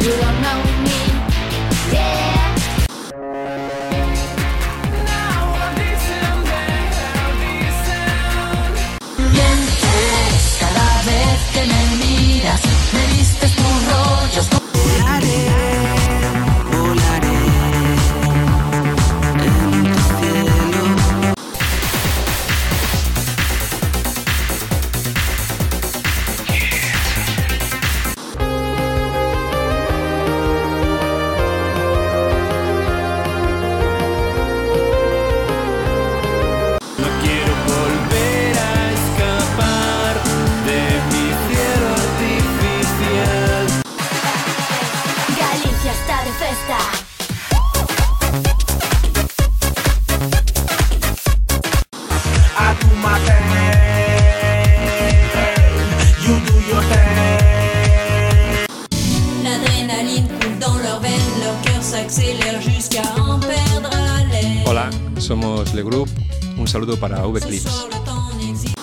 You don't know me, yeah. Mientes cada vez que me miras, me vistes tus rollos. Volaré, volaré en tu cielo. No quiero volver a escapar de mi cielo artificial. Galicia está de festa. I do my thing, you do your thing. L'adrénaline coule dans leurs veines, leur cœur s'accélère jusqu'à en perdre haleine. Hola, somos Le Group. Un saludo para Ce V-Clips. soir, le temps n'existe.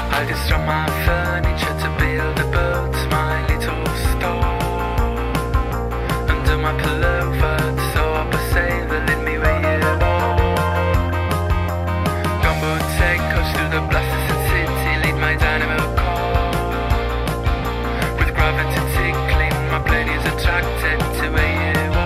I destroy my furniture to build a boat, my little store. Under my pullover, so up a sailor, lead me where you are. Gumbo take coach through the blasted city, lead my dynamo core. With gravity tickling, my brain is attracted to where you are.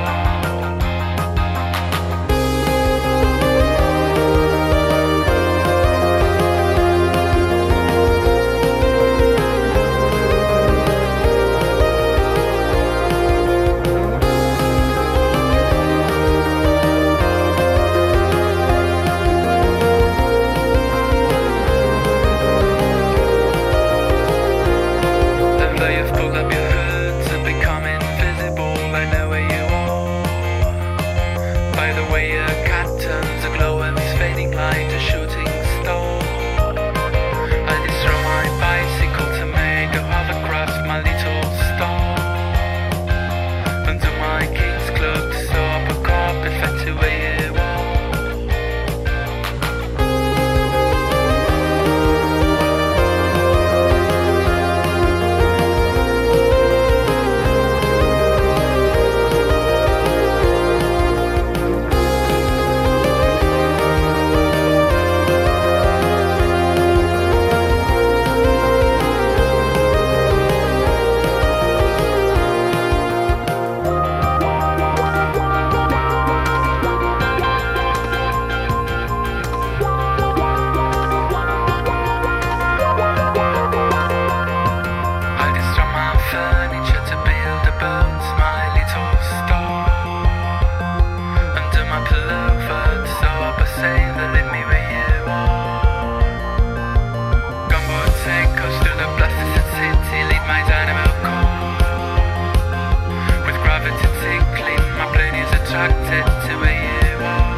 attracted to where you are.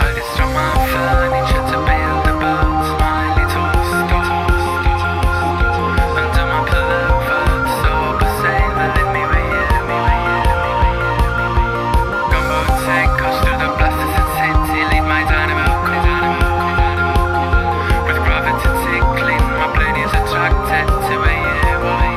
I destroy my furniture to build a boat, my little store. Under my pillow, so I say that let me where you Gunboat take us through the blasted city, lead my dynamo with gravity tickling. My brain is attracted to where you are.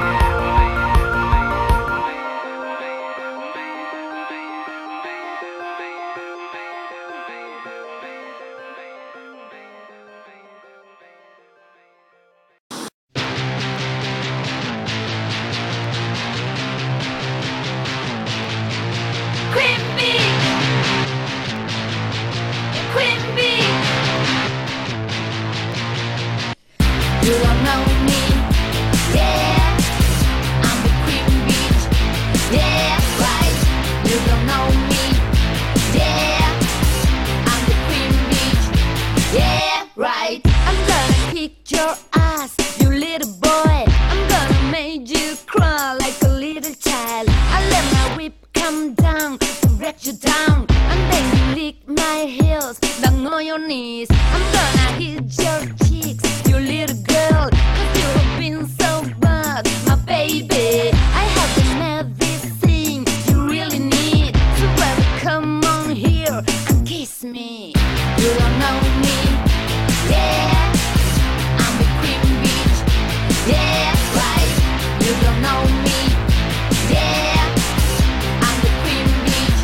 You don't know me, yeah, I'm the Queen Bitch, yeah, right. You don't know me, yeah, I'm the Queen Bitch, yeah, right. I'm gonna kick your ass, you little boy. I'm gonna make you cry like a little child. I let my whip come down to break you down, and then you lick my heels down on your knees. I'm gonna hit your cheeks, you little girl, 'cause you've been so bad, my baby. I have the medicine you really need, so baby, come on here and kiss me. You don't know me, yeah, I'm the Queen Bitch, yeah, right. You don't know me, yeah, I'm the Queen Bitch,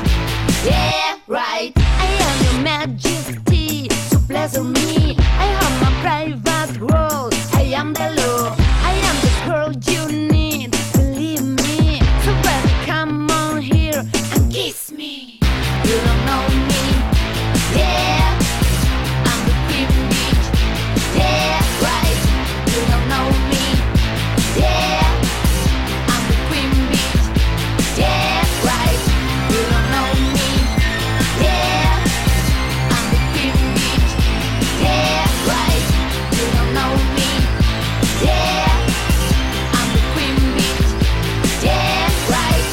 yeah, right. I am your majesty, so pleasure me. I have my private world, I am the law. I am the girl you need, believe me. So baby, come on here and kiss me. You don't know me, yeah, I'm the Queen Bitch, yeah, right. You don't know me, yeah, I'm the Queen Bitch, yeah, right. You don't know me, yeah, I'm the Queen Bitch, yeah, right. You don't know me, yeah, I'm the Queen Bitch, yeah, right.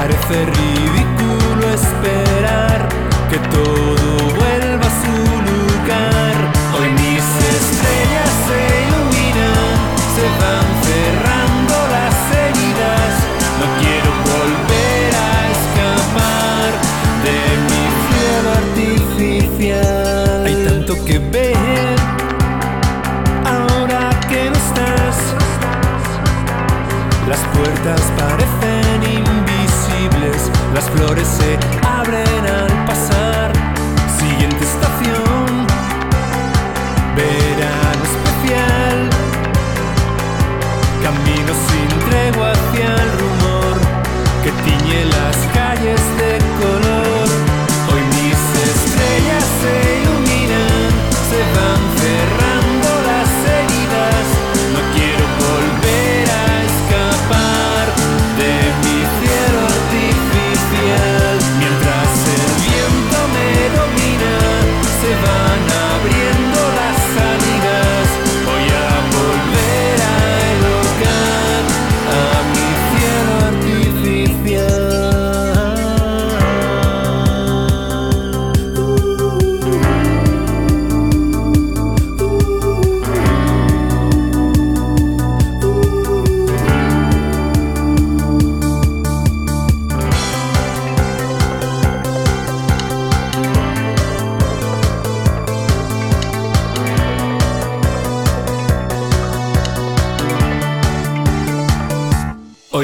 parece ridículo esperar que todo vuelva a su lugar. Hoy mis estrellas se iluminan, se van cerrando las heridas. No quiero volver a escapar de mi cielo artificial. Hay tanto que ver ahora que no estás. Las puertas parecen invisibles, las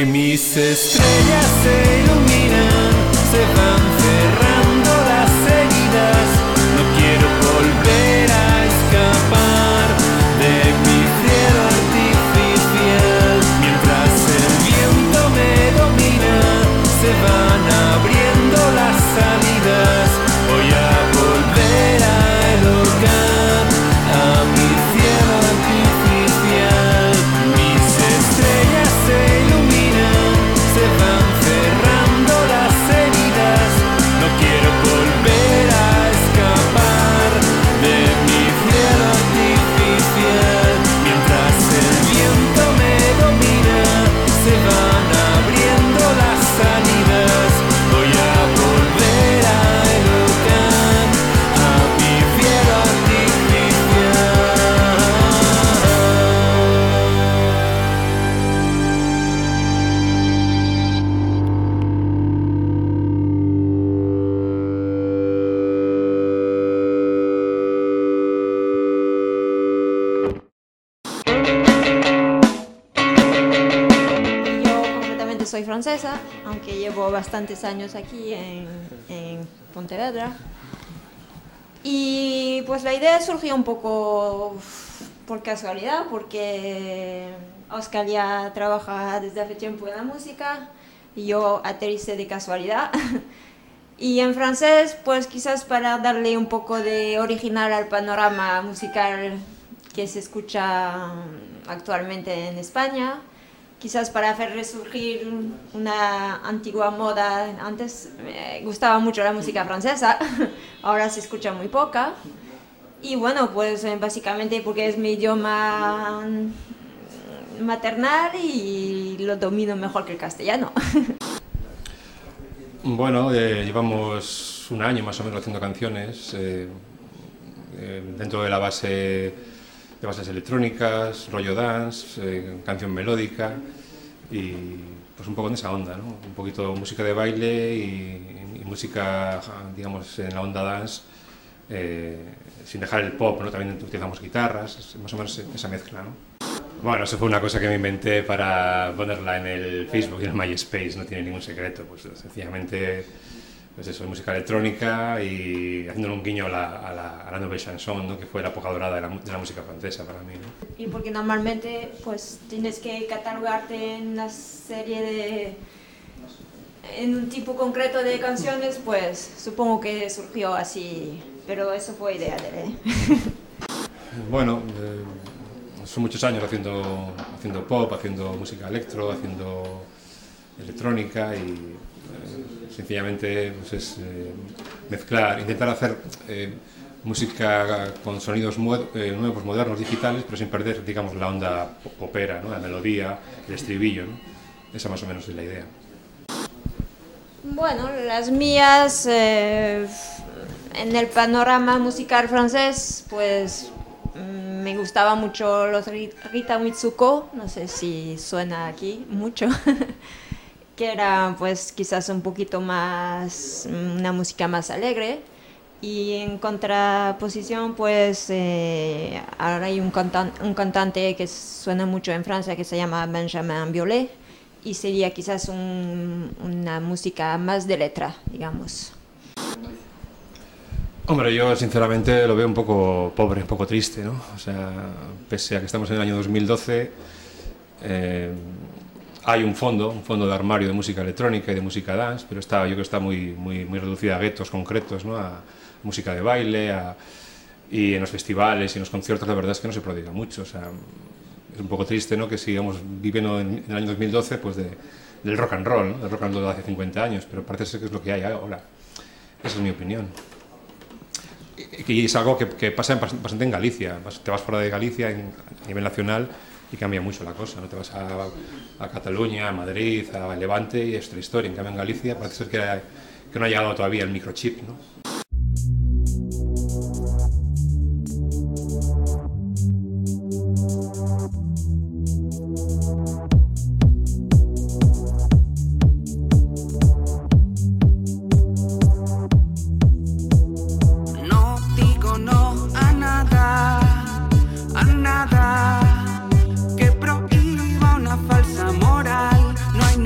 Hoy mis estrellas se iluminan, se van cerrando las heridas. No quiero volver a escapar de mi cielo artificial. Mientras el viento me domina, se van abriendo las salidas. Voy a volver a elogiar a mi cielo artificial. Mis estrellas se iluminan, se van cerrando las heridas. No quiero volver a escapar de mi cielo artificial. Mientras el viento me domina, se van abriendo las salidas. Voy a volver a elogiar a mi cielo artificial. Yo completamente soy francesa, aunque llevo bastantes años aquí en Pontevedra. Y pues la idea surgió un poco por casualidad, porque Oscar ya trabaja desde hace tiempo en la música y yo aterricé de casualidad. Y en francés, pues quizás para darle un poco de original al panorama musical que se escucha actualmente en España, quizás para hacer resurgir una antigua moda. Antes me gustaba mucho la música francesa, ahora se escucha muy poca. Y bueno, pues básicamente porque es mi idioma maternal y lo domino mejor que el castellano. Bueno, llevamos un año más o menos haciendo canciones dentro de la base de bases electrónicas, rollo dance, canción melódica y pues un poco en esa onda, ¿no? Un poquito música de baile y música, digamos, en la onda dance, sin dejar el pop, ¿no? También utilizamos guitarras, más o menos esa mezcla, ¿no? Bueno, eso fue una cosa que me inventé para ponerla en el Facebook y en el MySpace, no tiene ningún secreto, pues sencillamente pues eso, música electrónica y haciéndole un guiño a la Nouvelle Chanson, ¿no? Que fue la época dorada de la música francesa para mí, ¿no? Y porque normalmente pues tienes que catalogarte en una serie en un tipo concreto de canciones, pues supongo que surgió así, pero eso fue idea de él. Bueno, son muchos años haciendo pop, haciendo música electro, haciendo electrónica y sencillamente pues es mezclar, intentar hacer música con sonidos nuevos, modernos, digitales, pero sin perder, digamos, la onda popera, ¿no? La melodía, el estribillo, ¿no? Esa más o menos es la idea. Bueno, las mías en el panorama musical francés, pues me gustaba mucho los Rita Mitsuko, no sé si suena aquí mucho, que era pues quizás un poquito más, una música más alegre. Y en contraposición, pues ahora hay un cantante que suena mucho en Francia que se llama Benjamin Biolay y sería quizás una música más de letra, digamos. Hombre, yo sinceramente lo veo un poco pobre, un poco triste, ¿no? O sea, pese a que estamos en el año 2012, hay un fondo de armario de música electrónica y de música dance, pero yo creo que está muy reducida a guetos concretos, ¿no? A música de baile, y en los festivales y en los conciertos la verdad es que no se prodiga mucho. O sea, es un poco triste, ¿no? Que sigamos viviendo en el año 2012 pues del rock and roll, ¿no? Del rock and roll de hace 50 años, pero parece ser que es lo que hay ahora. Esa es mi opinión. Y es algo que pasa bastante en Galicia. Te vas fuera de Galicia a nivel nacional y cambia mucho la cosa, ¿no? Te vas a Cataluña, a Madrid, a Levante y es otra historia. En cambio en Galicia parece ser que no ha llegado todavía el microchip, ¿no? Que prohíba una falsa moral, no hay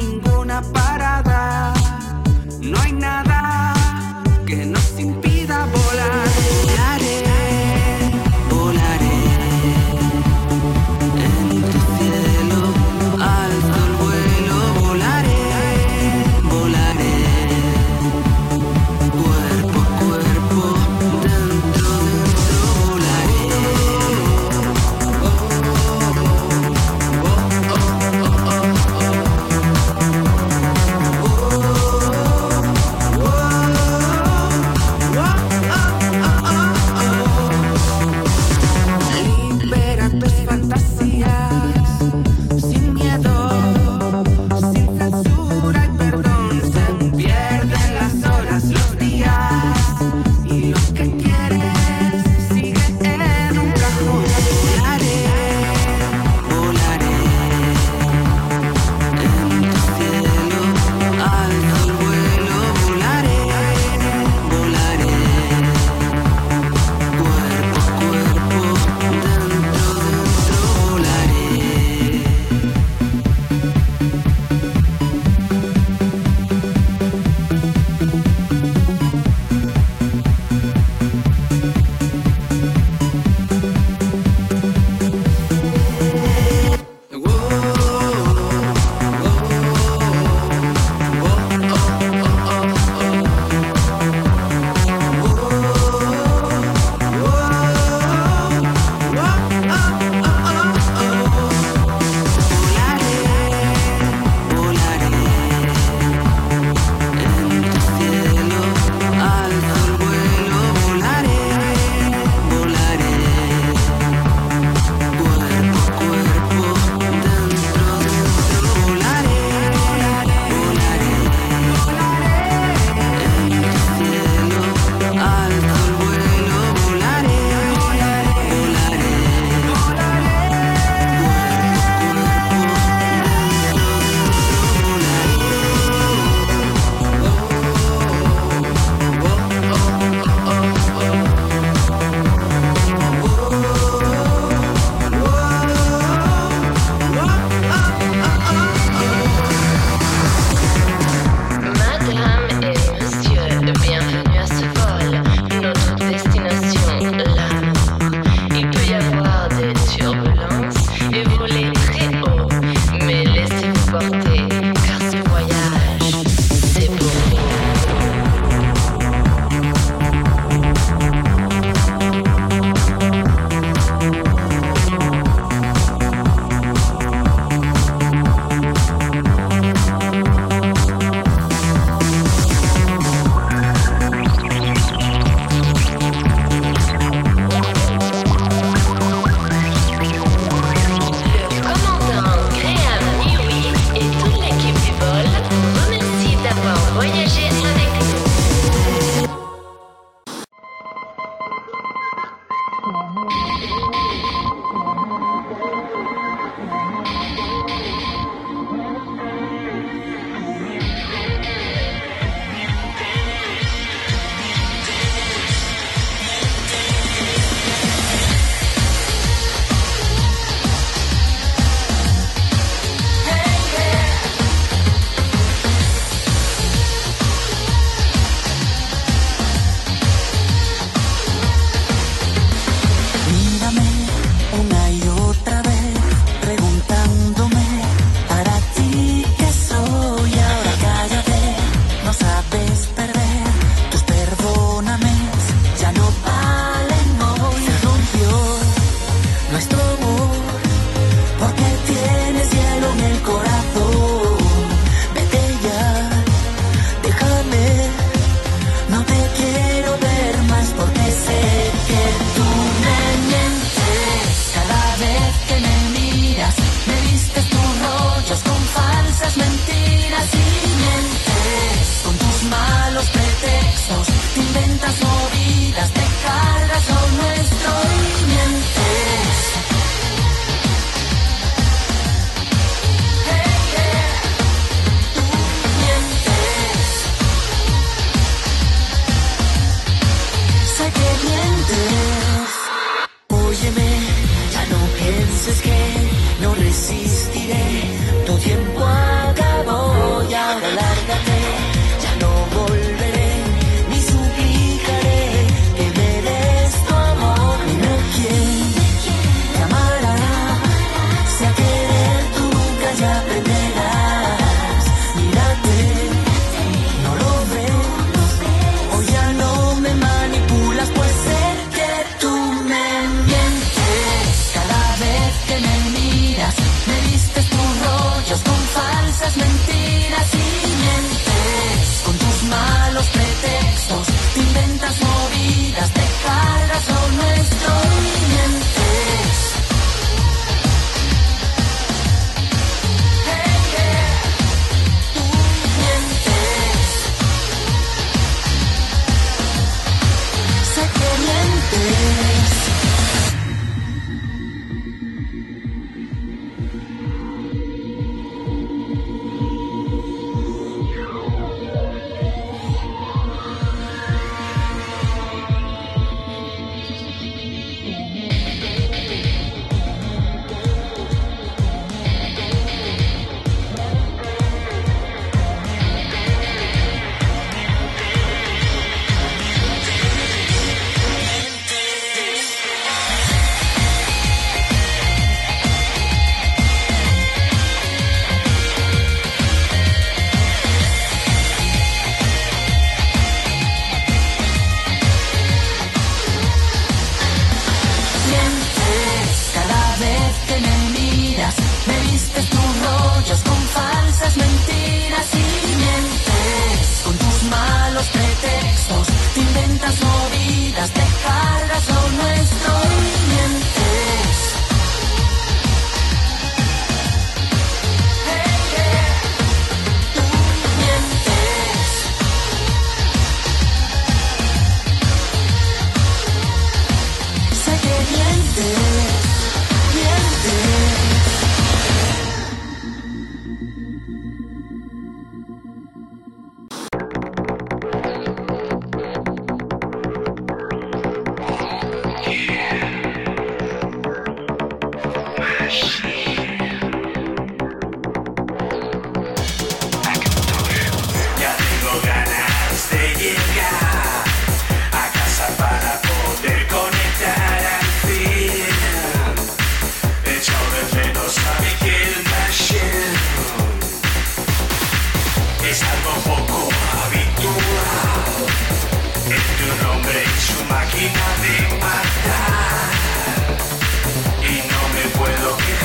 termina de matar y no me puedo quejar.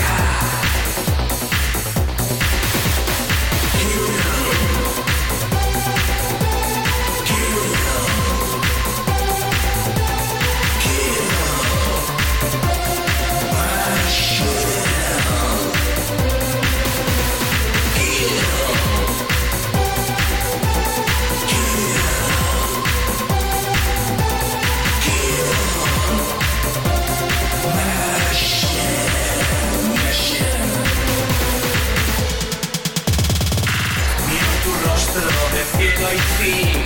Cielo y fin,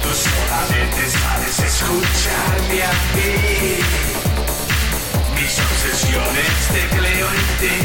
tú solamente sabes escucharme a mí. Mis obsesiones tecleo en ti.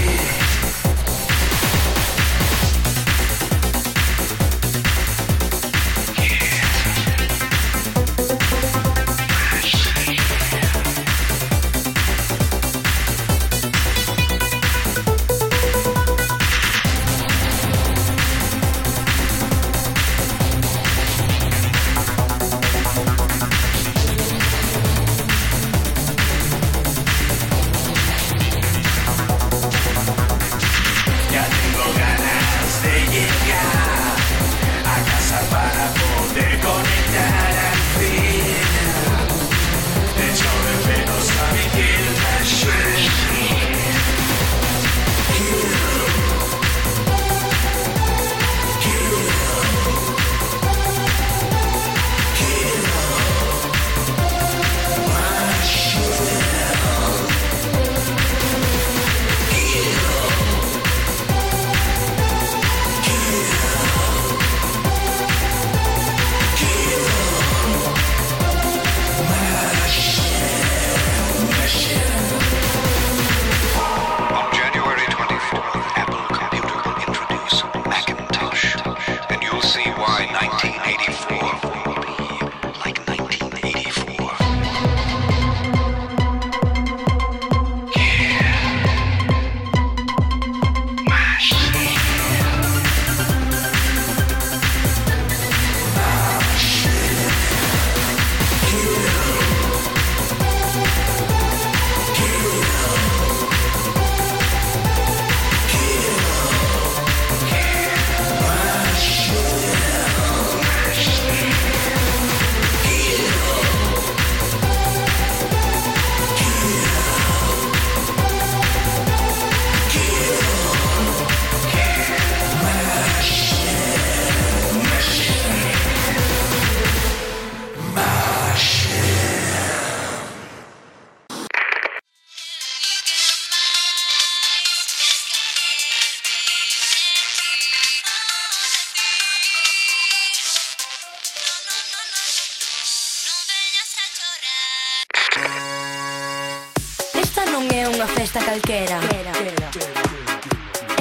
Esta non é unha festa calquera,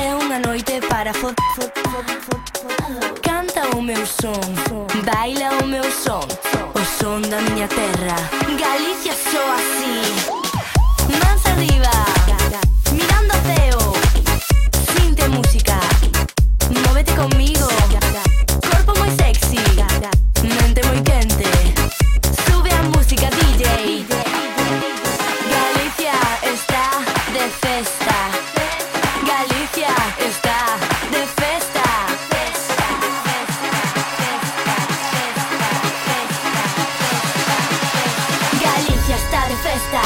é unha noite para canta o meu son, baila o meu son, o son da miña terra. Galicia soa así, mans arriba, mirando ao ceo, sinte música, móvete conmigo, corpo moi sexy, mente moi quente, sube a música DJ. Galicia está de festa, Galicia está de festa. Galicia está de festa.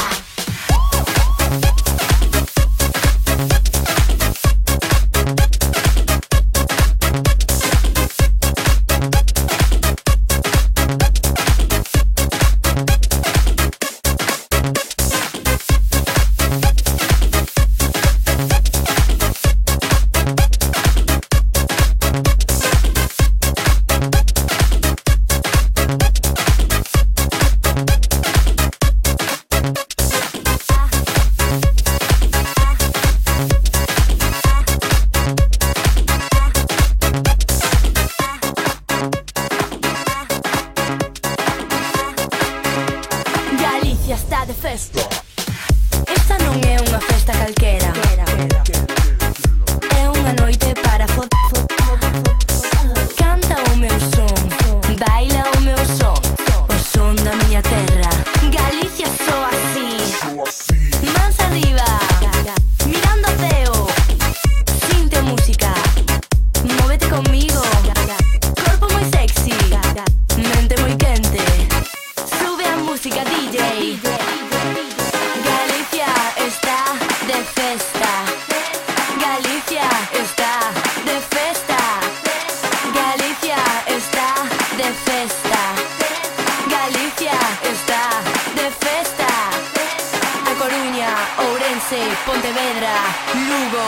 Pontevedra, Lugo.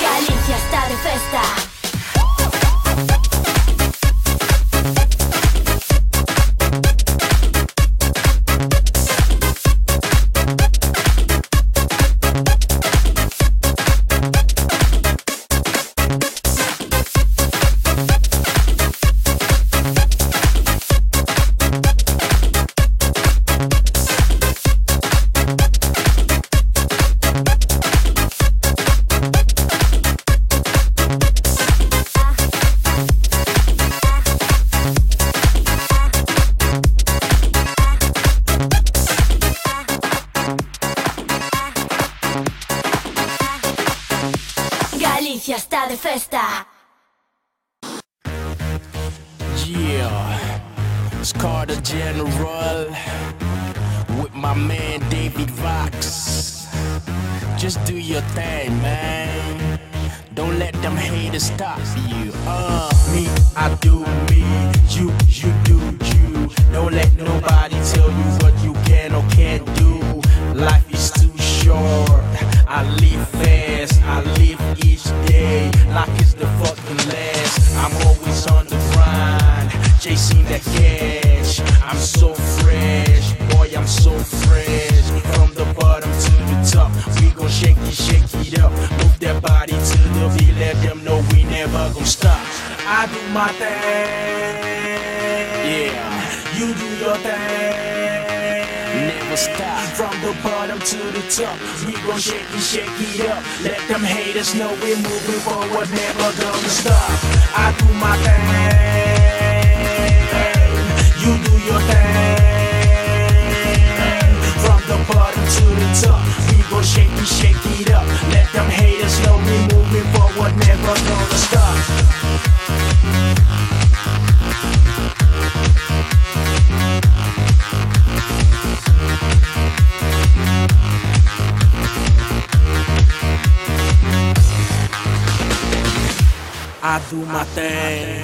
Galicia está de festa. Galicia está de festa. Yeah, it's Carter General with my man David Vox. Just do your thing, man. Don't let them haters stop you. Me, I do me. You do you. Don't let nobody tell you what you can or can't do. Life is too short. I live fast. I live each day like it's the fucking last. I'm always on the grind, chasing that cash. I'm so fresh, boy, I'm so fresh. From the bottom to the top, we gon' shake it up. Move that body to the beat, let them know we never gon' stop. I do my thing, yeah, you do your thing. Never stop. From the bottom to the top, we gon' shake it up. Let them haters know we're moving forward, never gonna stop. I do my thing, you do your thing. From the bottom to the top, we gon' shake it up. Let them haters know we're moving forward, never gonna stop. I do my thing,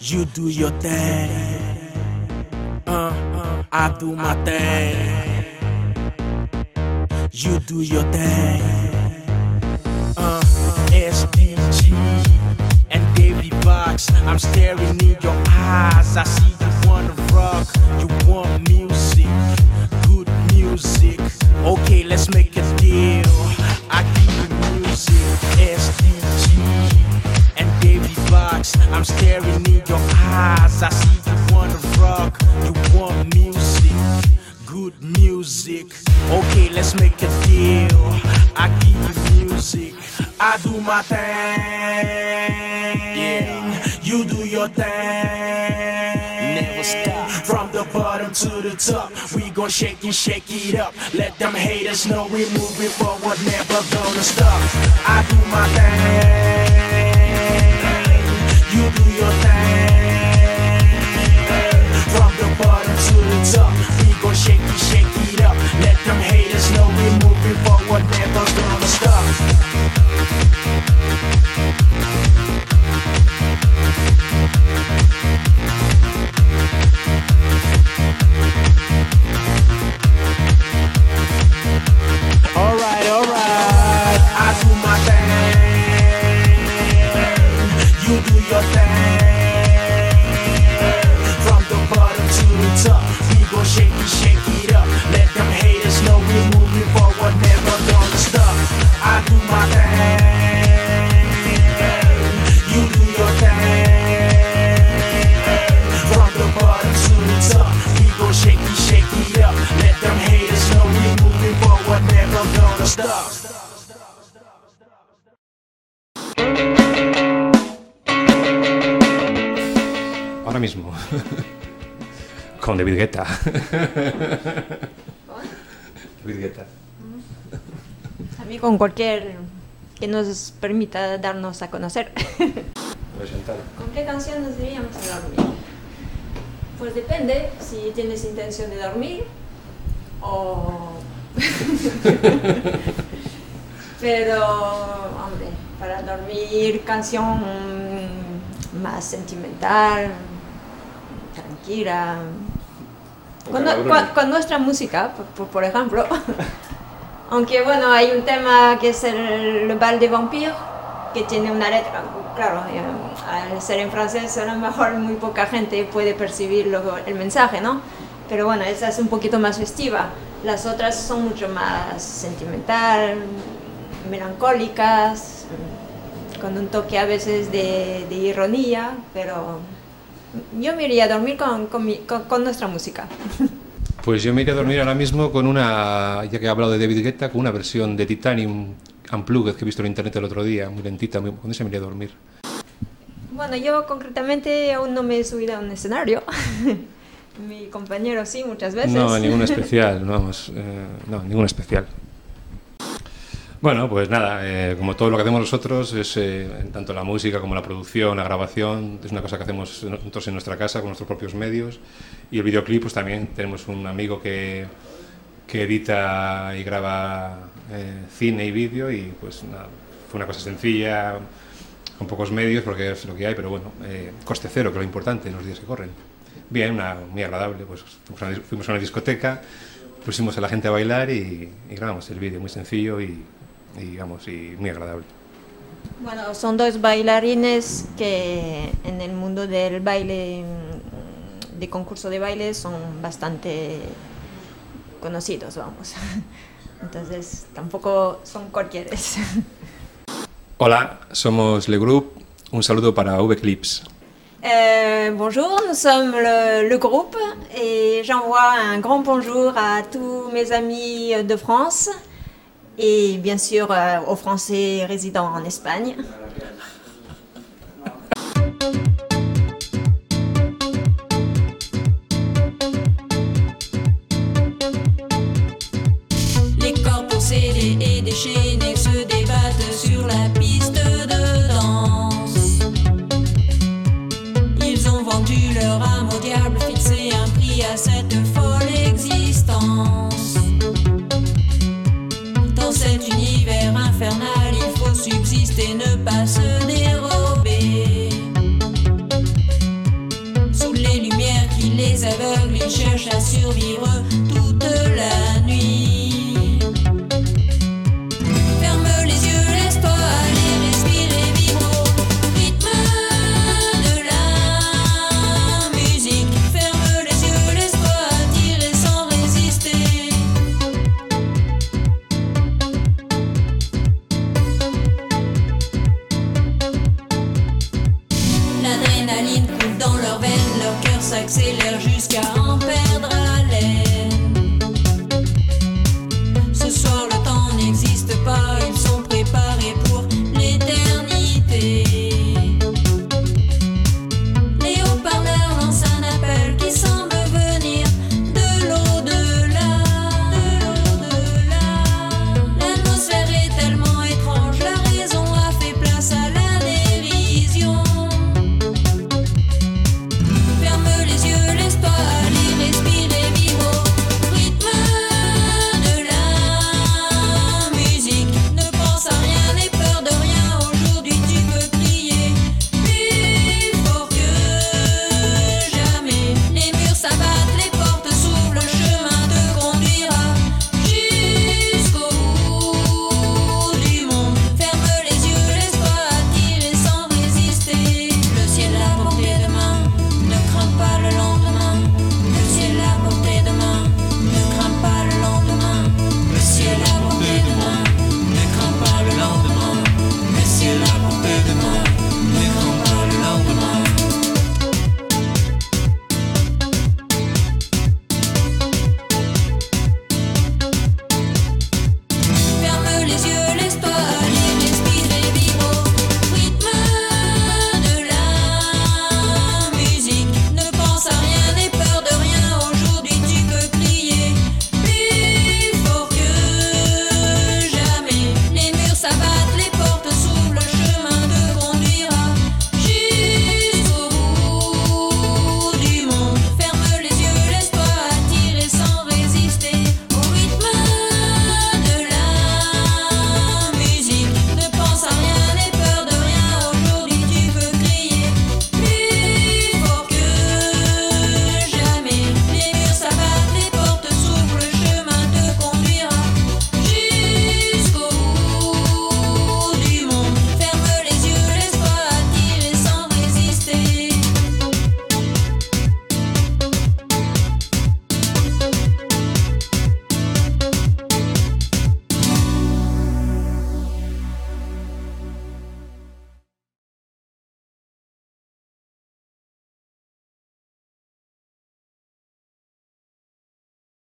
you do your thing. I do my thing, you do your thing. SDG and David Vox, I'm staring in your eyes. I see you wanna rock, you want music, good music. Okay, let's make a deal. I give you music, SDG and David Vox. I'm staring in your eyes. I see you wanna rock, you want music, good music. Okay, let's make a deal. I give you music, I do my thing, yeah, you do your thing. Never stop. From the bottom to the top, we gon' shake it up. Let them haters know we're moving forward, never gonna stop. I do my thing, you do your thing. From the bottom to the top, we gon' shake it up. Let them haters know we're moving forward, never gonna stop. Alright, I do my thing, you do your thing. From the bottom to the top, we gon' shake it up. Let them haters know we're moving forward, never gonna stop. I do my thing, you do your thing. From the bottom to the top, we gon' shake it up. Let them haters know we're moving forward, never gonna stop. Ahora mismo con David Guetta. David Guetta. A mí con cualquier que nos permita darnos a conocer. Presentar. ¿Con qué canción nos diríamos a dormir? Pues depende si tienes intención de dormir o... Pero, hombre, para dormir canción más sentimental, tranquila, Con nuestra música, por ejemplo. Aunque bueno, hay un tema que es el Bal des Vampires, que tiene una letra, claro, al ser en francés a lo mejor muy poca gente puede percibir el mensaje, ¿no? Pero bueno, esa es un poquito más festiva. Las otras son mucho más sentimental, melancólicas, con un toque a veces de ironía, pero yo me iría a dormir con nuestra música. Pues yo me iría a dormir ahora mismo con una, ya que he hablado de David Guetta, con una versión de Titanium Unplugged que he visto en internet el otro día, muy lentita, con esa me iría a dormir. Bueno, yo concretamente aún no me he subido a un escenario. Mi compañero sí, muchas veces. No, ningún especial, vamos, no, ningún especial. Bueno, pues nada, como todo lo que hacemos nosotros, es tanto la música como la producción, la grabación, es una cosa que hacemos nosotros en nuestra casa con nuestros propios medios. Y el videoclip, pues también tenemos un amigo que edita y graba cine y vídeo, y pues nada, fue una cosa sencilla, con pocos medios, porque es lo que hay, pero bueno, coste cero, que es lo importante en los días que corren. Bien, muy agradable, pues fuimos a una discoteca, pusimos a la gente a bailar y grabamos el vídeo, muy sencillo y muy agradable. Bueno, son dos bailarines que en el mundo del baile, de concurso de baile, son bastante conocidos, vamos. Entonces, tampoco son cualquieres. Hola, somos Le Group, un saludo para V-Clips. Bonjour, nous sommes le groupe et j'envoie un grand bonjour à tous mes amis de France et bien sûr aux Français résidant en Espagne.